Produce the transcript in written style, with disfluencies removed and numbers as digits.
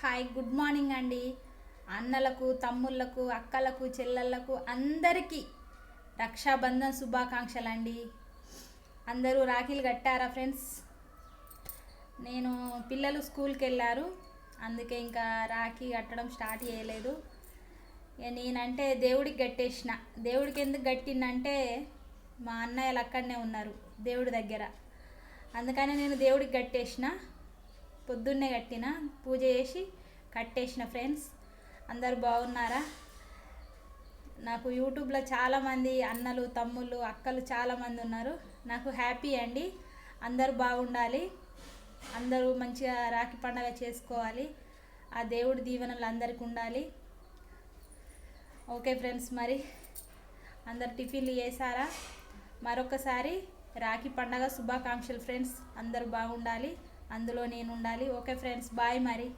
Hi good morning అండి. అన్నలకు, తమ్ముళ్ళకు, అక్కలకు, చెల్లెళ్ళకు అందరికీ రక్షాబంధన్ శుభాకాంక్షలు అండి. అందరూ రాఖీలు కట్టారా ఫ్రెండ్స్? నేను పిల్లలు స్కూల్కి వెళ్ళారు, అందుకే ఇంకా రాఖీ కట్టడం స్టార్ట్ చేయలేదు. నేనంటే దేవుడికి కట్టేసిన. దేవుడికి ఎందుకు కట్టినంటే మా అన్నయ్యలు అక్కడనే ఉన్నారు దేవుడి దగ్గర, అందుకని నేను దేవుడికి కట్టేసిన. పొద్దున్నే కట్టిన, పూజ చేసి కట్టేసిన. ఫ్రెండ్స్ అందరు బాగున్నారా? నాకు యూట్యూబ్లో చాలామంది అన్నలు, తమ్ముళ్ళు, అక్కలు చాలామంది ఉన్నారు. నాకు హ్యాపీ అండి. అందరూ బాగుండాలి, అందరూ మంచిగా రాఖీ పండగ చేసుకోవాలి. ఆ దేవుడి దీవెనలు అందరికి ఉండాలి. ఓకే ఫ్రెండ్స్, మరి అందరు టిఫిన్లు చేశారా? మరొకసారి రాఖీ పండగ శుభాకాంక్షలు ఫ్రెండ్స్. అందరూ బాగుండాలి, అందులో నేను ఉండాలి. ఓకే ఫ్రెండ్స్, బాయ్ మరి.